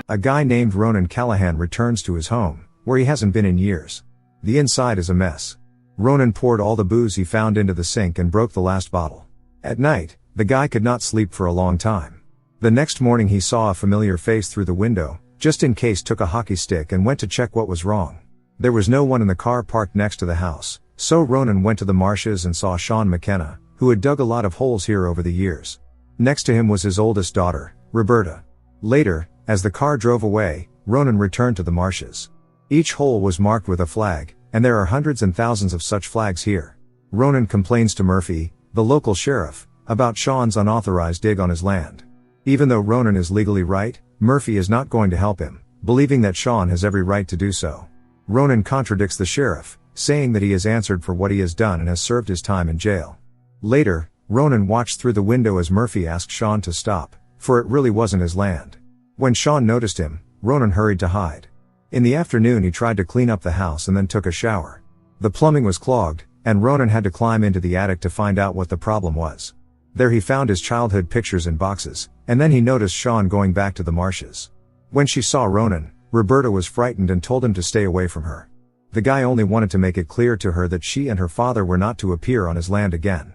A guy named Ronan Callahan returns to his home, where he hasn't been in years. The inside is a mess. Ronan poured all the booze he found into the sink and broke the last bottle. At night, the guy could not sleep for a long time. The next morning he saw a familiar face through the window, just in case took a hockey stick and went to check what was wrong. There was no one in the car parked next to the house, so Ronan went to the marshes and saw Sean McKenna, who had dug a lot of holes here over the years. Next to him was his oldest daughter, Roberta. Later, as the car drove away, Ronan returned to the marshes. Each hole was marked with a flag, and there are hundreds and thousands of such flags here. Ronan complains to Murphy, the local sheriff, about Sean's unauthorized dig on his land. Even though Ronan is legally right, Murphy is not going to help him, believing that Sean has every right to do so. Ronan contradicts the sheriff, saying that he has answered for what he has done and has served his time in jail. Later, Ronan watched through the window as Murphy asked Sean to stop, for it really wasn't his land. When Sean noticed him, Ronan hurried to hide. In the afternoon he tried to clean up the house and then took a shower. The plumbing was clogged, and Ronan had to climb into the attic to find out what the problem was. There he found his childhood pictures in boxes, and then he noticed Sean going back to the marshes. When she saw Ronan, Roberta was frightened and told him to stay away from her. The guy only wanted to make it clear to her that she and her father were not to appear on his land again.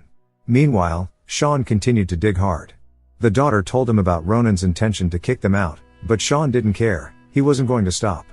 Meanwhile, Sean continued to dig hard. The daughter told him about Ronan's intention to kick them out, but Sean didn't care, he wasn't going to stop.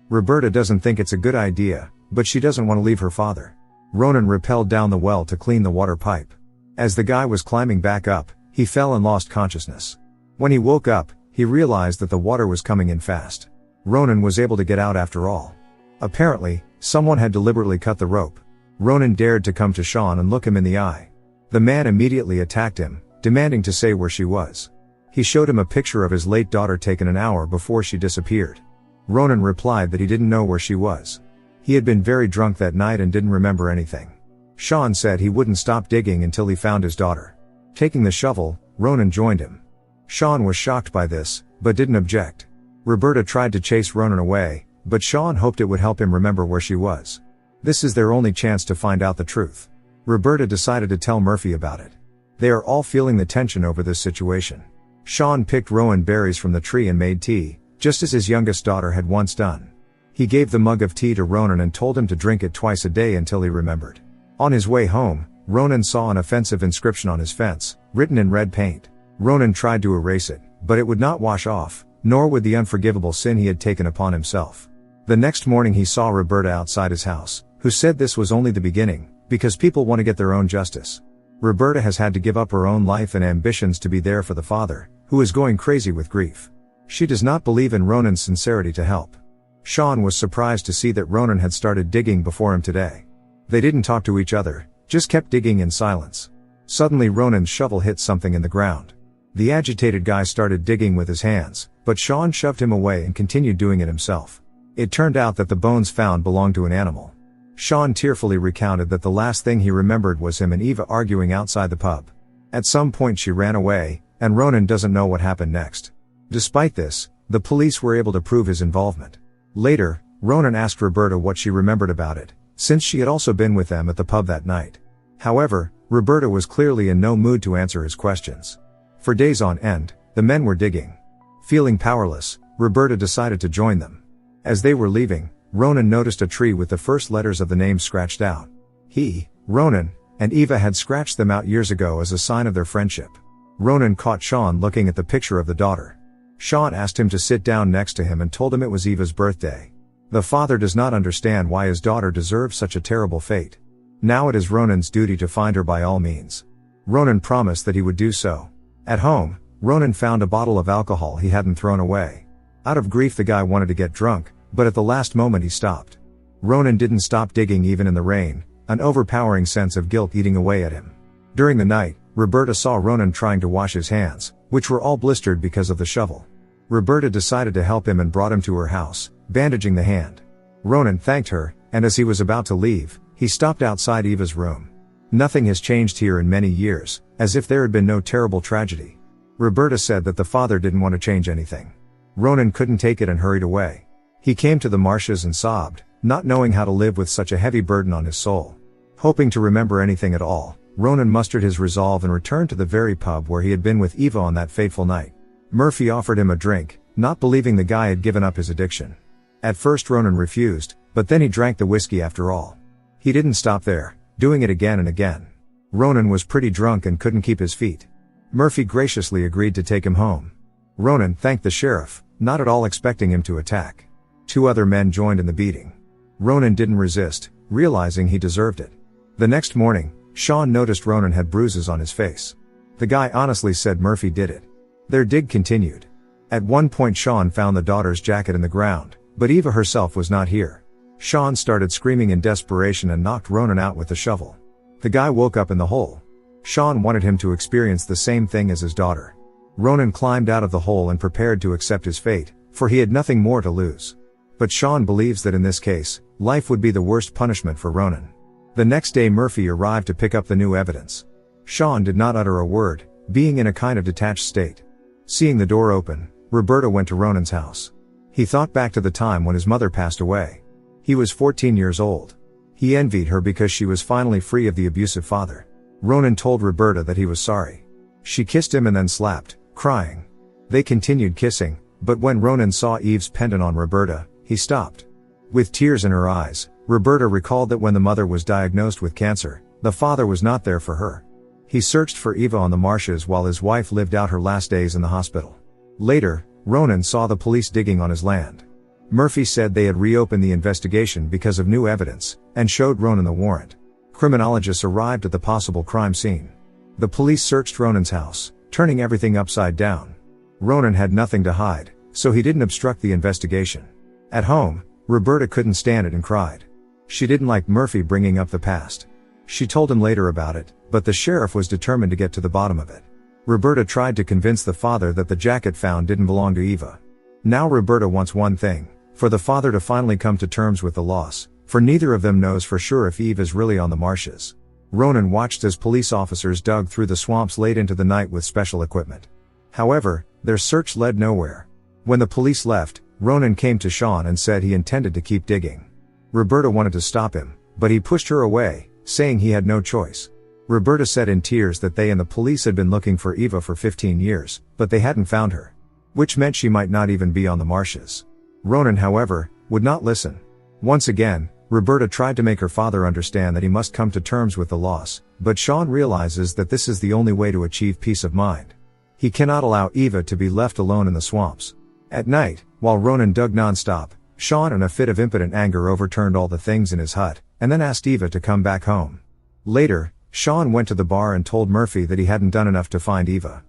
Roberta doesn't think it's a good idea, but she doesn't want to leave her father. Ronan rappelled down the well to clean the water pipe. As the guy was climbing back up, he fell and lost consciousness. When he woke up, he realized that the water was coming in fast. Ronan was able to get out after all. Apparently, someone had deliberately cut the rope. Ronan dared to come to Sean and look him in the eye. The man immediately attacked him, demanding to say where she was. He showed him a picture of his late daughter taken an hour before she disappeared. Ronan replied that he didn't know where she was. He had been very drunk that night and didn't remember anything. Sean said he wouldn't stop digging until he found his daughter. Taking the shovel, Ronan joined him. Sean was shocked by this, but didn't object. Roberta tried to chase Ronan away, but Sean hoped it would help him remember where she was. This is their only chance to find out the truth. Roberta decided to tell Murphy about it. They are all feeling the tension over this situation. Sean picked rowan berries from the tree and made tea, just as his youngest daughter had once done. He gave the mug of tea to Ronan and told him to drink it twice a day until he remembered. On his way home, Ronan saw an offensive inscription on his fence, written in red paint. Ronan tried to erase it, but it would not wash off, nor would the unforgivable sin he had taken upon himself. The next morning he saw Roberta outside his house, who said this was only the beginning, because people want to get their own justice. Roberta has had to give up her own life and ambitions to be there for the father, who is going crazy with grief. She does not believe in Ronan's sincerity to help. Sean was surprised to see that Ronan had started digging before him today. They didn't talk to each other, just kept digging in silence. Suddenly Ronan's shovel hit something in the ground. The agitated guy started digging with his hands, but Sean shoved him away and continued doing it himself. It turned out that the bones found belonged to an animal. Sean tearfully recounted that the last thing he remembered was him and Eva arguing outside the pub. At some point she ran away, and Ronan doesn't know what happened next. Despite this, the police were able to prove his involvement. Later, Ronan asked Roberta what she remembered about it, since she had also been with them at the pub that night. However, Roberta was clearly in no mood to answer his questions. For days on end, the men were digging. Feeling powerless, Roberta decided to join them. As they were leaving, Ronan noticed a tree with the first letters of the name scratched out. He, Ronan, and Eva had scratched them out years ago as a sign of their friendship. Ronan caught Sean looking at the picture of the daughter. Sean asked him to sit down next to him and told him it was Eva's birthday. The father does not understand why his daughter deserves such a terrible fate. Now it is Ronan's duty to find her by all means. Ronan promised that he would do so. At home, Ronan found a bottle of alcohol he hadn't thrown away. Out of grief the guy wanted to get drunk, but at the last moment he stopped. Ronan didn't stop digging even in the rain, an overpowering sense of guilt eating away at him. During the night, Roberta saw Ronan trying to wash his hands, which were all blistered because of the shovel. Roberta decided to help him and brought him to her house, bandaging the hand. Ronan thanked her, and as he was about to leave, he stopped outside Eva's room. Nothing has changed here in many years, as if there had been no terrible tragedy. Roberta said that the father didn't want to change anything. Ronan couldn't take it and hurried away. He came to the marshes and sobbed, not knowing how to live with such a heavy burden on his soul. Hoping to remember anything at all, Ronan mustered his resolve and returned to the very pub where he had been with Eva on that fateful night. Murphy offered him a drink, not believing the guy had given up his addiction. At first Ronan refused, but then he drank the whiskey after all. He didn't stop there, doing it again and again. Ronan was pretty drunk and couldn't keep his feet. Murphy graciously agreed to take him home. Ronan thanked the sheriff, not at all expecting him to attack. 2 other men joined in the beating. Ronan didn't resist, realizing he deserved it. The next morning, Sean noticed Ronan had bruises on his face. The guy honestly said Murphy did it. Their dig continued. At one point Sean found the daughter's jacket in the ground, but Eva herself was not here. Sean started screaming in desperation and knocked Ronan out with the shovel. The guy woke up in the hole. Sean wanted him to experience the same thing as his daughter. Ronan climbed out of the hole and prepared to accept his fate, for he had nothing more to lose. But Sean believes that in this case, life would be the worst punishment for Ronan. The next day Murphy arrived to pick up the new evidence. Sean did not utter a word, being in a kind of detached state. Seeing the door open, Roberta went to Ronan's house. He thought back to the time when his mother passed away. He was 14 years old. He envied her because she was finally free of the abusive father. Ronan told Roberta that he was sorry. She kissed him and then slapped, crying. They continued kissing, but when Ronan saw Eve's pendant on Roberta, he stopped. With tears in her eyes, Roberta recalled that when the mother was diagnosed with cancer, the father was not there for her. He searched for Eva on the marshes while his wife lived out her last days in the hospital. Later, Ronan saw the police digging on his land. Murphy said they had reopened the investigation because of new evidence, and showed Ronan the warrant. Criminologists arrived at the possible crime scene. The police searched Ronan's house, turning everything upside down. Ronan had nothing to hide, so he didn't obstruct the investigation. At home, Roberta couldn't stand it and cried. She didn't like Murphy bringing up the past. She told him later about it, but the sheriff was determined to get to the bottom of it. Roberta tried to convince the father that the jacket found didn't belong to Eva. Now Roberta wants one thing, for the father to finally come to terms with the loss, for neither of them knows for sure if Eve is really on the marshes. Ronan watched as police officers dug through the swamps late into the night with special equipment. However, their search led nowhere. When the police left, Ronan came to Sean and said he intended to keep digging. Roberta wanted to stop him, but he pushed her away, saying he had no choice. Roberta said in tears that they and the police had been looking for Eva for 15 years, but they hadn't found her. Which meant she might not even be on the marshes. Ronan, however, would not listen. Once again, Roberta tried to make her father understand that he must come to terms with the loss, but Sean realizes that this is the only way to achieve peace of mind. He cannot allow Eva to be left alone in the swamps. At night, while Ronan dug non-stop, Sean in a fit of impotent anger overturned all the things in his hut, and then asked Eva to come back home. Later, Sean went to the bar and told Murphy that he hadn't done enough to find Eva.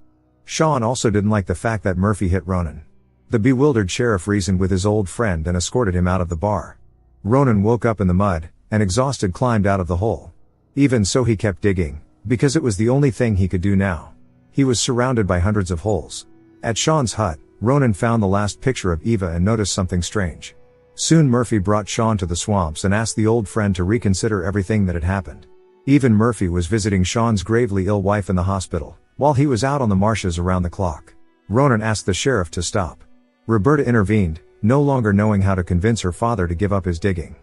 Sean also didn't like the fact that Murphy hit Ronan. The bewildered sheriff reasoned with his old friend and escorted him out of the bar. Ronan woke up in the mud, and exhausted climbed out of the hole. Even so he kept digging, because it was the only thing he could do now. He was surrounded by hundreds of holes. At Sean's hut, Ronan found the last picture of Eva and noticed something strange. Soon Murphy brought Sean to the swamps and asked the old friend to reconsider everything that had happened. Even Murphy was visiting Sean's gravely ill wife in the hospital, while he was out on the marshes around the clock. Ronan asked the sheriff to stop. Roberta intervened, no longer knowing how to convince her father to give up his digging.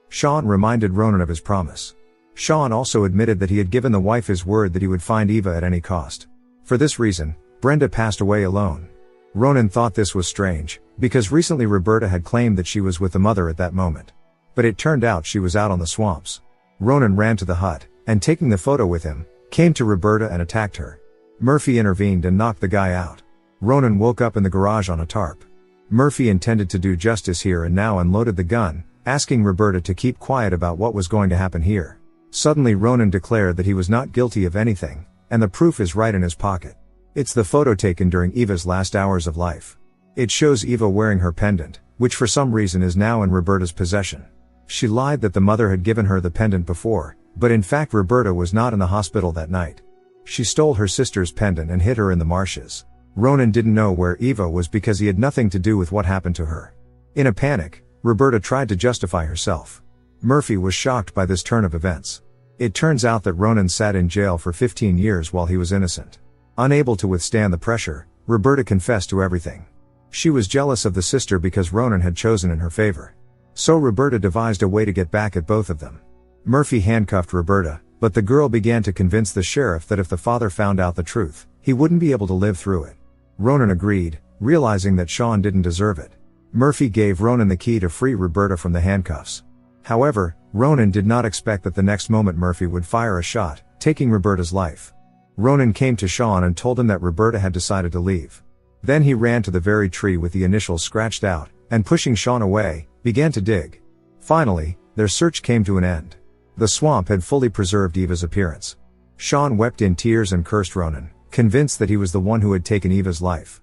Sean reminded Ronan of his promise. Sean also admitted that he had given the wife his word that he would find Eva at any cost. For this reason, Brenda passed away alone. Ronan thought this was strange, because recently Roberta had claimed that she was with the mother at that moment. But it turned out she was out on the swamps. Ronan ran to the hut, and taking the photo with him, came to Roberta and attacked her. Murphy intervened and knocked the guy out. Ronan woke up in the garage on a tarp. Murphy intended to do justice here and now and loaded the gun, asking Roberta to keep quiet about what was going to happen here. Suddenly Ronan declared that he was not guilty of anything, and the proof is right in his pocket. It's the photo taken during Eva's last hours of life. It shows Eva wearing her pendant, which for some reason is now in Roberta's possession. She lied that the mother had given her the pendant before, but in fact Roberta was not in the hospital that night. She stole her sister's pendant and hid her in the marshes. Ronan didn't know where Eva was because he had nothing to do with what happened to her. In a panic, Roberta tried to justify herself. Murphy was shocked by this turn of events. It turns out that Ronan sat in jail for 15 years while he was innocent. Unable to withstand the pressure, Roberta confessed to everything. She was jealous of the sister because Ronan had chosen in her favor. So Roberta devised a way to get back at both of them. Murphy handcuffed Roberta, But the girl began to convince the sheriff that if the father found out the truth, he wouldn't be able to live through it. Ronan agreed, realizing that Sean didn't deserve it. Murphy gave Ronan the key to free Roberta from the handcuffs. However, Ronan did not expect that the next moment Murphy would fire a shot, taking Roberta's life. Ronan came to Sean and told him that Roberta had decided to leave. Then he ran to the very tree with the initials scratched out, and pushing Sean away, began to dig. Finally, their search came to an end. The swamp had fully preserved Eva's appearance. Sean wept in tears and cursed Ronan, convinced that he was the one who had taken Eva's life.